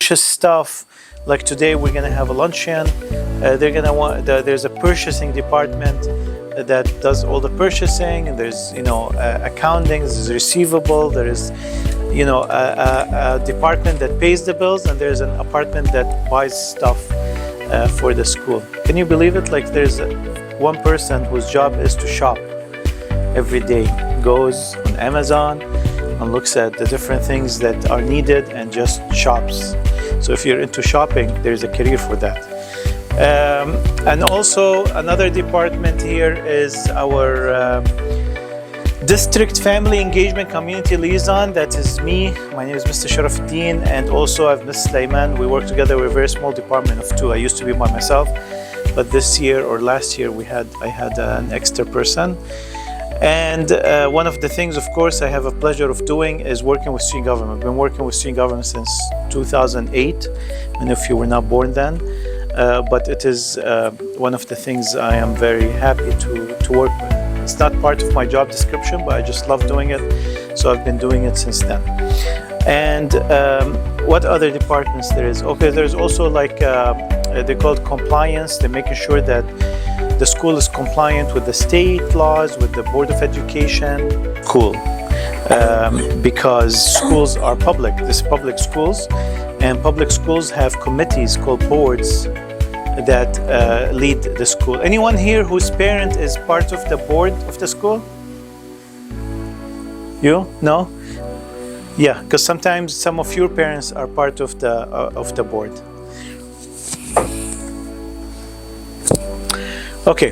purchase stuff. Like today, we're gonna have a luncheon. They're gonna want. There's a purchasing department that does all the purchasing, and there's accounting, there's receivable, there is a department that pays the bills, and there's an apartment that buys stuff for the school. Can you believe it? Like there's one person whose job is to shop every day, goes on Amazon and looks at the different things that are needed and just shops. So if you're into shopping, there's a career for that. And also another department here is our District Family Engagement Community Liaison. That is me. My name is Mr. Sharafuddin, and also I have Ms. Sulaiman. We work together. We're a very small department of 2. I used to be by myself, but this year or last year I had an extra person. And one of the things, of course, I have a pleasure of doing is working with student government. I've been working with student government since 2008. Many of you were not born then, but it is one of the things I am very happy to work with. It's not part of my job description, but I just love doing it. So I've been doing it since then. And what other departments there is? Okay, there's also like, they're called compliance. They're making sure that the school is compliant with the state laws, with the Board of Education. Cool. Because schools are public. This is public schools. And public schools have committees called boards that lead the school. Anyone here whose parent is part of the board of the school? You? No? Yeah, because sometimes some of your parents are part of the board. Okay.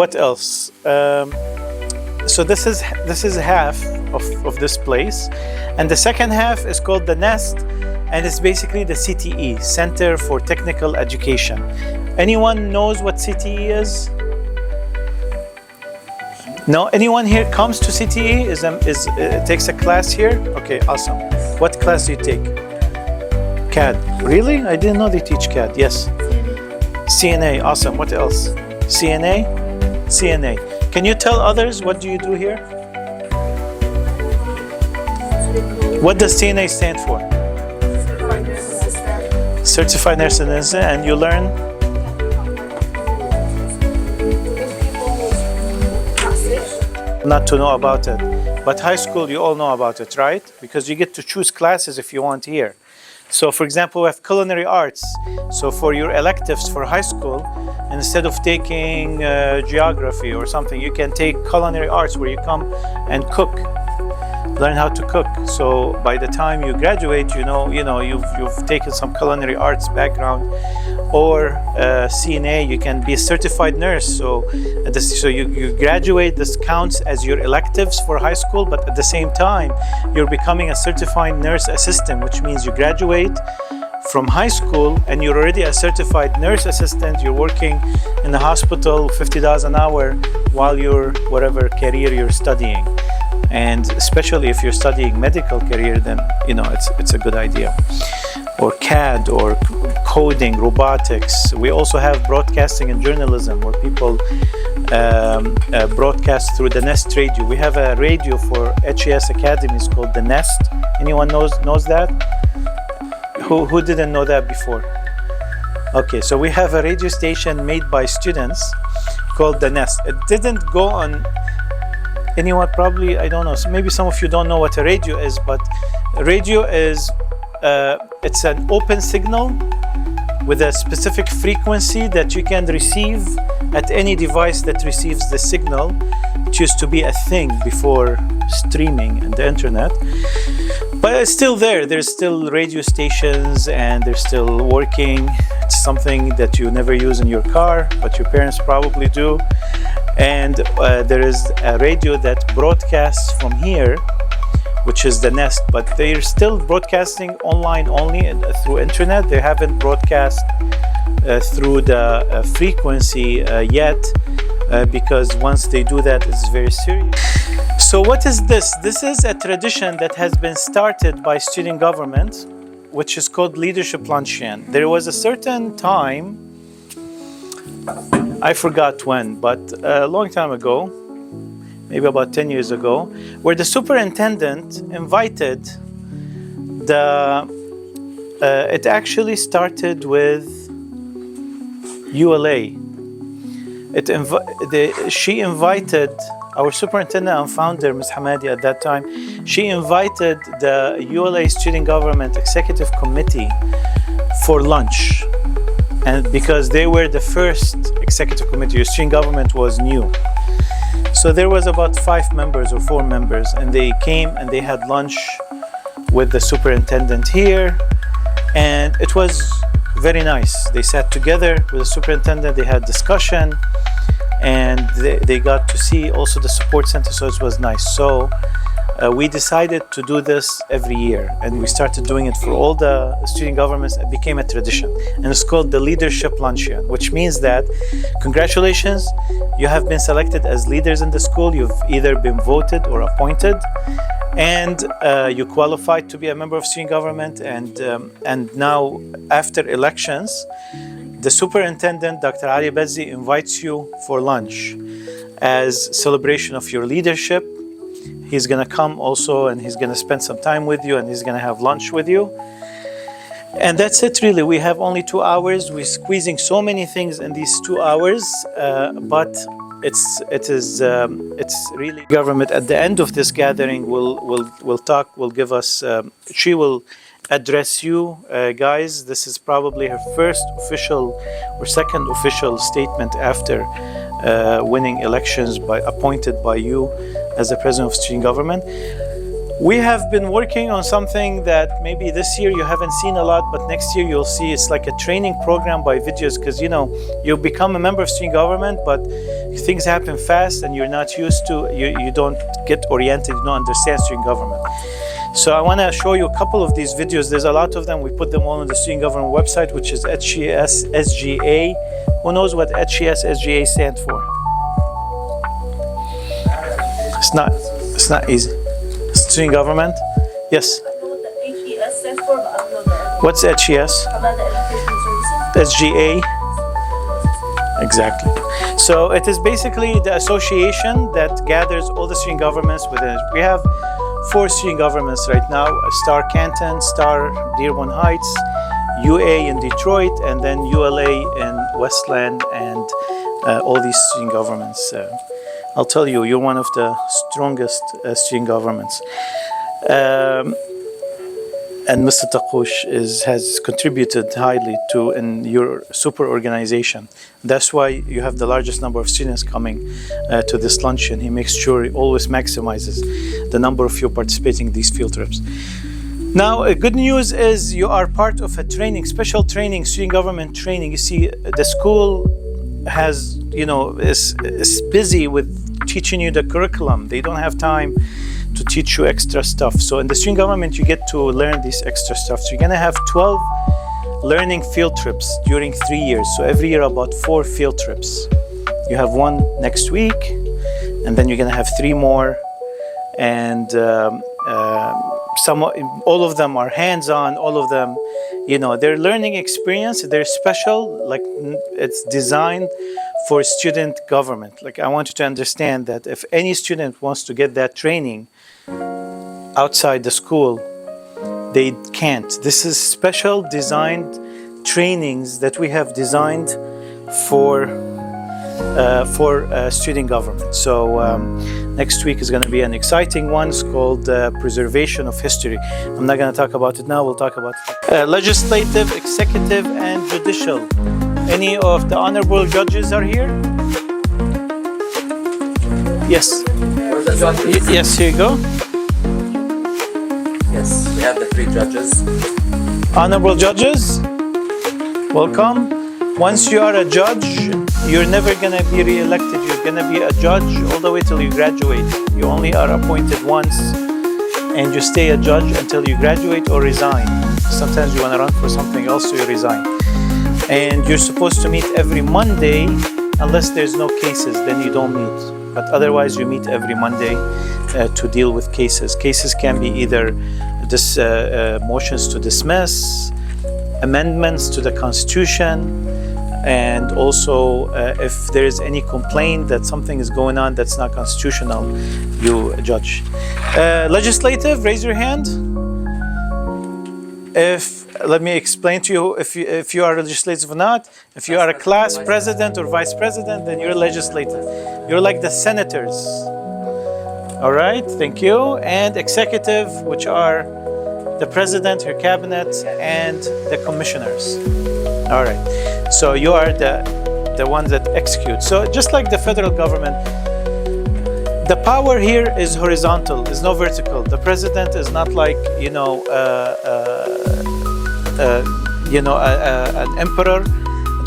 What else? So this is half of this place, and the second half is called the Nest. And it's basically the CTE, Center for Technical Education. Anyone knows what CTE is? No? Anyone here comes to CTE? Takes a class here? Okay, awesome. What class do you take? CAD. Really? I didn't know they teach CAD. Yes. CNA. Awesome. What else? CNA? CNA. Can you tell others what do you do here? What does CNA stand for? Certified Nurse and Assistant, and you learn? Not to know about it, but high school you all know about it, right? Because you get to choose classes if you want here. So for example, we have culinary arts. So for your electives for high school, instead of taking geography or something, you can take culinary arts where you come and cook. Learn how to cook. So by the time you graduate, you've taken some culinary arts background, or CNA, you can be a certified nurse. So you graduate. This counts as your electives for high school, but at the same time, you're becoming a certified nurse assistant, which means you graduate from high school and you're already a certified nurse assistant. You're working in the hospital, $50 an hour, while you're whatever career you're studying. And especially if you're studying medical career, then it's a good idea. Or CAD, or coding, robotics. We also have broadcasting and journalism, where people broadcast through the Nest radio. We have a radio for HES Academies called the Nest. Anyone knows that? Who didn't know that before? Okay, so we have a radio station made by students called the Nest. It didn't go on. Anyone probably, I don't know, so maybe some of you don't know what a radio is, but a radio is, it's an open signal with a specific frequency that you can receive at any device that receives the signal. It used to be a thing before streaming and the internet, but it's still there. There's still radio stations and they're still working. It's something that you never use in your car, but your parents probably do. And there is a radio that broadcasts from here, which is the Nest, but they're still broadcasting online only through internet. They haven't broadcast through the frequency yet, because once they do that, it's very serious. So what is this? This is a tradition that has been started by student government, which is called Leadership Luncheon. There was a certain time, I forgot when, but a long time ago, maybe about 10 years ago, where the superintendent invited the It actually started with ULA. She invited our superintendent and founder, Ms. Hamadi, at that time. She invited the ULA Student Government Executive Committee for lunch, and because they were the first executive committee, student government was new. So there was about 5 members or 4 members, and they came and they had lunch with the superintendent here, and it was very nice. They sat together with the superintendent, they had discussion, and they got to see also the support center, so it was nice. So we decided to do this every year, and we started doing it for all the student governments. It became a tradition, and it's called the Leadership Luncheon, which means that congratulations, you have been selected as leaders in the school. You've either been voted or appointed, and you qualified to be a member of student government. And now, after elections, the superintendent, Dr. Ali Bazzi, invites you for lunch as celebration of your leadership. He's gonna come also, and he's gonna spend some time with you, and he's gonna have lunch with you. And that's it, really. We have only 2 hours. We're squeezing so many things in these 2 hours, but it's really government. At the end of this gathering, will talk. Will give us. She will address you guys. This is probably her first official or second official statement after winning elections, appointed by you as the president of student government. We have been working on something that maybe this year you haven't seen a lot, but next year you'll see. It's like a training program by videos, because you become a member of student government, but things happen fast and you're not used to, you don't get oriented, you don't understand student government. So I want to show you a couple of these videos. There's a lot of them. We put them all on the student government website, which is HES-SGA. Who knows what HES-SGA stands for? It's not easy. Student government? Yes. I know what the HES stands for, but I don't know the. What's HES? About the education services. SGA? Exactly. So it is basically the association that gathers all the student governments within it. We have 4 student governments right now: Star Canton, Star Dearborn Heights, UA in Detroit, and then ULA in Westland, and all these student governments. I'll tell you, you're one of the strongest student governments. And Mr. Taqoush has contributed highly in your super organization. That's why you have the largest number of students coming to this luncheon. He makes sure he always maximizes the number of you participating in these field trips. Now, good news is you are part of a training, special training, student government training. You see, the school is busy with teaching you the curriculum. They don't have time to teach you extra stuff. So in the student government, you get to learn this extra stuff. So you're gonna have 12 learning field trips during 3 years. So every year about 4 field trips. You have one next week, and then you're gonna have 3 more. And all of them are hands-on, all of them, their learning experience, they're special, like it's designed for student government. Like, I want you to understand that if any student wants to get that training outside the school, they can't. This is special designed trainings that we have designed for student government. So next week is going to be an exciting one. It's called Preservation of History. I'm not going to talk about it now. We'll talk about it. Legislative, executive, and judicial. Any of the honorable judges are here? Yes. Yes, here you go. Yes, we have the 3 judges. Honorable judges, welcome. Once you are a judge, you're never going to be re-elected. You're going to be a judge all the way till you graduate. You only are appointed once, and you stay a judge until you graduate or resign. Sometimes you want to run for something else, so you resign. And you're supposed to meet every Monday, unless there's no cases, then you don't meet. But otherwise, you meet every Monday to deal with cases. Cases can be either motions to dismiss, amendments to the Constitution, and also if there is any complaint that something is going on that's not constitutional, you judge. Legislative, raise your hand. If let me explain to you if you are legislative or not. If you are a class president or vice president, then you're legislative. You're like the senators. All right, thank you. And executive, which are the president, her cabinet, and the commissioners. All right, so you are the ones that execute. So just like the federal government, the power here is horizontal, is no vertical. The president is not like, an emperor.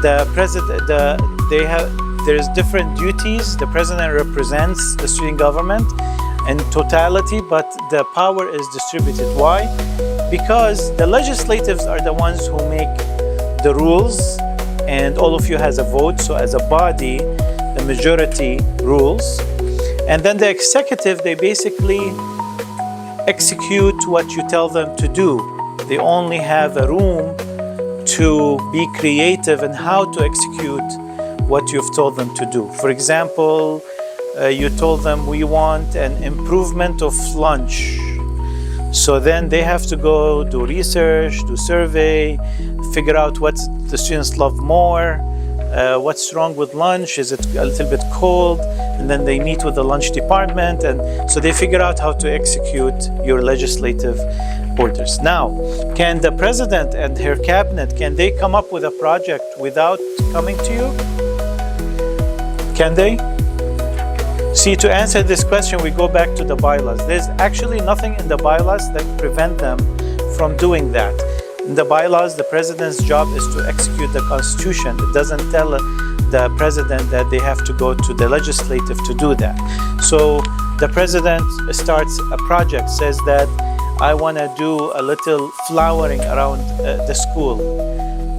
The president, there's different duties. The president represents the student government in totality, but the power is distributed. Why? Because the legislatives are the ones who make the rules, and all of you has a vote. So as a body, the majority rules. And then the executive, they basically execute what you tell them to do. They only have a room to be creative in how to execute what you've told them to do. For example, you told them we want an improvement of lunch. So then they have to go do research, do survey, figure out what the students love more, what's wrong with lunch, is it a little bit cold? And then they meet with the lunch department, and so they figure out how to execute your legislative orders. Now, can the president and her cabinet, can they come up with a project without coming to you? Can they? See, to answer this question, we go back to the bylaws. There's actually nothing in the bylaws that prevent them from doing that. In the bylaws, the president's job is to execute the Constitution. It doesn't tell the president that they have to go to the legislative to do that. So the president starts a project, says that I want to do a little flowering around the school.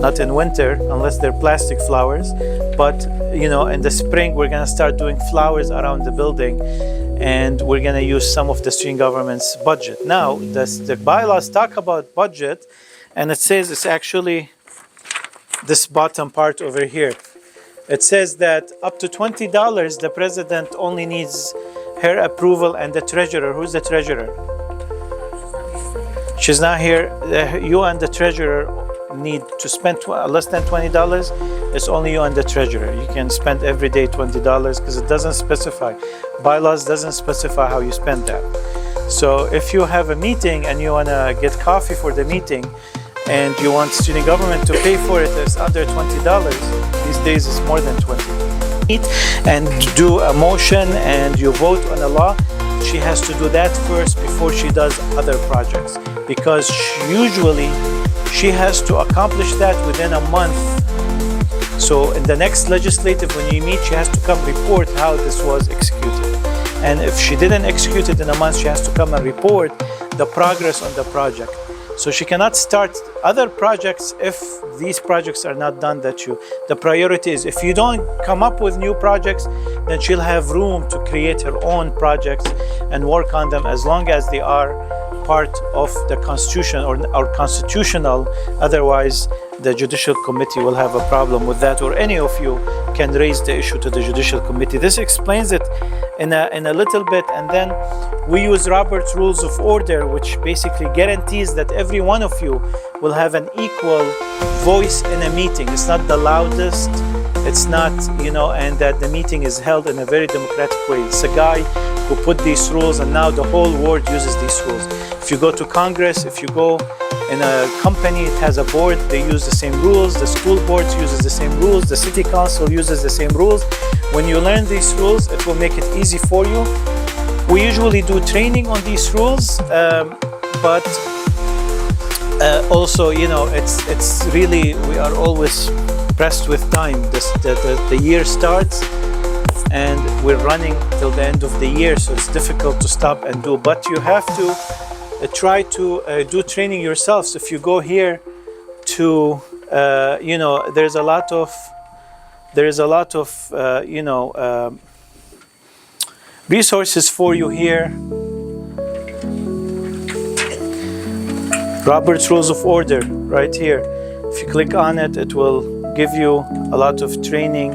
Not in winter, unless they're plastic flowers, but in the spring we're going to start doing flowers around the building, and we're going to use some of the student government's budget. Now, the bylaws talk about budget, and it says it's actually this bottom part over here. It says that up to $20, the president only needs her approval and the treasurer. Who's the treasurer? She's not here. You and the treasurer need to spend less than $20. It's only you and the treasurer. You can spend every day $20 because it doesn't specify. Bylaws doesn't specify how you spend that. So if you have a meeting and you want to get coffee for the meeting, and you want student government to pay for it, it's under $20. These days it's more than $20. And do a motion and you vote on a law, she has to do that first before she does other projects, because usually she has to accomplish that within a month. So in the next legislative, when you meet, she has to come report how this was executed. And if she didn't execute it in a month, she has to come and report the progress on the project. So she cannot start other projects if these projects are not done. The priority is, if you don't come up with new projects, then she'll have room to create her own projects and work on them as long as they are part of the Constitution or constitutional. Otherwise, the Judicial Committee will have a problem with that, or any of you can raise the issue to the Judicial Committee. This explains it in a little bit, and then we use Robert's Rules of Order, which basically guarantees that every one of you will have an equal voice in a meeting. It's not the loudest, it's not, and that the meeting is held in a very democratic way. It's a guy who put these rules, and now the whole world uses these rules. If you go to Congress, if you go in a company, it has a board, they use the same rules, the school board uses the same rules, the city council uses the same rules. When you learn these rules, it will make it easy for you. We usually do training on these rules, but also, it's really, we are always pressed with time. The year starts and we're running till the end of the year, so it's difficult to stop and do, but you have to try to do training yourselves. If you go here to, there's a lot of resources for you here. Robert's Rules of Order, right here. If you click on it, it will give you a lot of training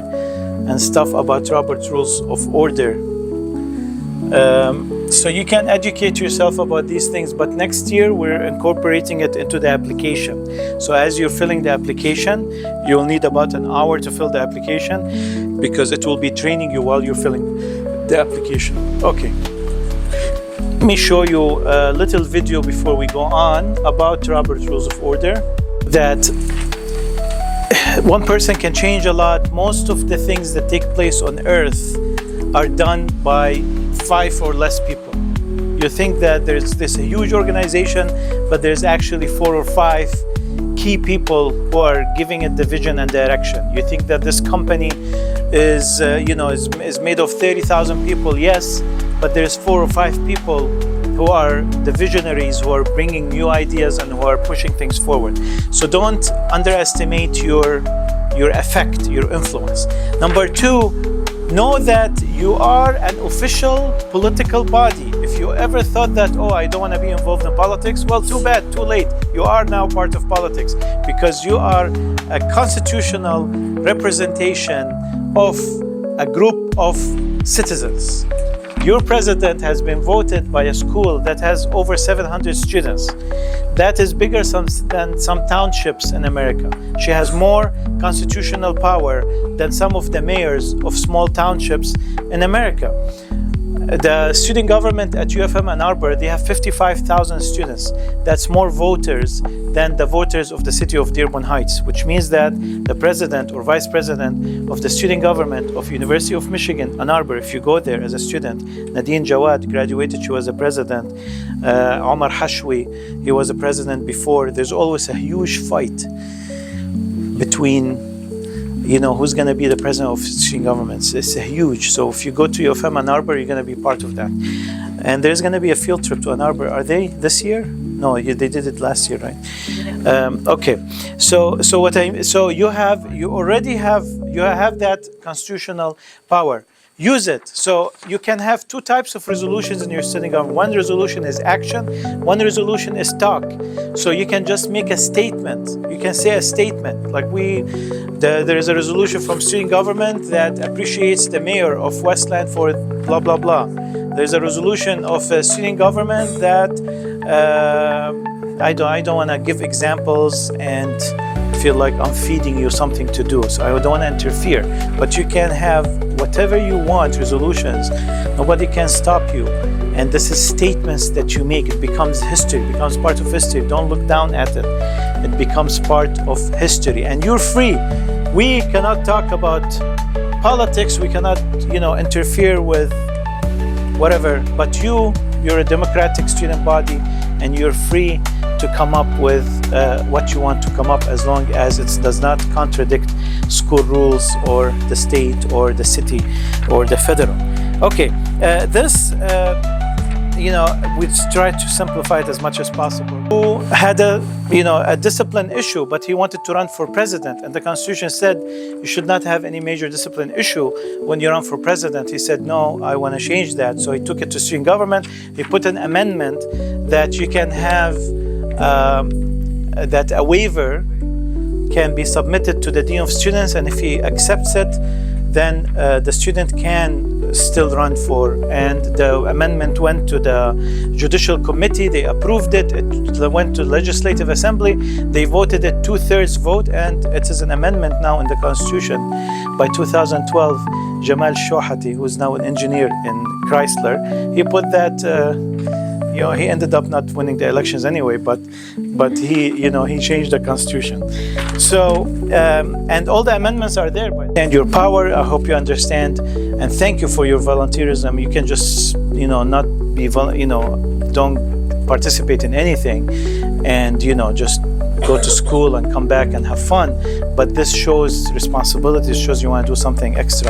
and stuff about Robert's Rules of Order. So you can educate yourself about these things, but next year we're incorporating it into the application. So as you're filling the application, you'll need about an hour to fill the application because it will be training you while you're filling the application. Okay. Let me show you a little video before we go on about Robert's Rules of Order. That one person can change a lot. Most of the things that take place on earth are done by 5 or less people. You think that there's this huge organization, but there's actually 4 or 5 key people who are giving it the vision and direction. You think that this company is made of 30,000 people, yes, but there's 4 or 5 people who are the visionaries, who are bringing new ideas and who are pushing things forward. So don't underestimate your effect, your influence. Number 2, know that you are an official political body. If you ever thought that, oh, I don't want to be involved in politics, well, too bad, too late. You are now part of politics because you are a constitutional representation of a group of citizens. Your president has been voted by a school that has over 700 students. That is bigger than some townships in America. She has more constitutional power than some of the mayors of small townships in America. The student government at UFM Ann Arbor, they have 55,000 students. That's more voters than the voters of the city of Dearborn Heights, which means that the president or vice president of the student government of University of Michigan, Ann Arbor, if you go there as a student, Nadine Jawad graduated, she was a president. Omar Hashwi, he was a president before. There's always a huge fight between who's going to be the president of student governments. It's huge. So if you go to UFM Ann Arbor, you're going to be part of that. And there's going to be a field trip to Ann Arbor. Are they this year? No, they did it last year, right? Okay. So you already have that constitutional power. Use it. So you can have 2 types of resolutions in your student government. One resolution is action, one resolution is talk. So you can just make a statement. You can say a statement. Like there is a resolution from student government that appreciates the mayor of Westland for blah, blah, blah. There's a resolution of a student government that I don't want to give examples and feel like I'm feeding you something to do. So I don't want to interfere. But you can have whatever you want, resolutions. Nobody can stop you. And this is statements that you make. It becomes history, it becomes part of history. Don't look down at it. It becomes part of history. And you're free. We cannot talk about politics. We cannot, interfere with whatever. But you're a democratic student body and you're free to come up with what you want to come up, as long as it does not contradict school rules or the state or the city or the federal. Okay, we tried to simplify it as much as possible. Who had a discipline issue, but he wanted to run for president, and the Constitution said you should not have any major discipline issue when you run for president. He said, no, I want to change that. So he took it to student government. He put an amendment that you can have that a waiver can be submitted to the Dean of Students, and if he accepts it, then the student can still run for. And the amendment went to the Judicial Committee, they approved it, it went to Legislative Assembly, they voted it 2/3 vote, and it is an amendment now in the Constitution. By 2012, Jamal Shohati, who is now an engineer in Chrysler, he put that he ended up not winning the elections anyway, but he changed the Constitution. So and all the amendments are there. And your power, I hope you understand, and thank you for your volunteerism. You can just not be don't participate in anything, and just go to school and come back and have fun. But this shows responsibility. It shows you want to do something extra.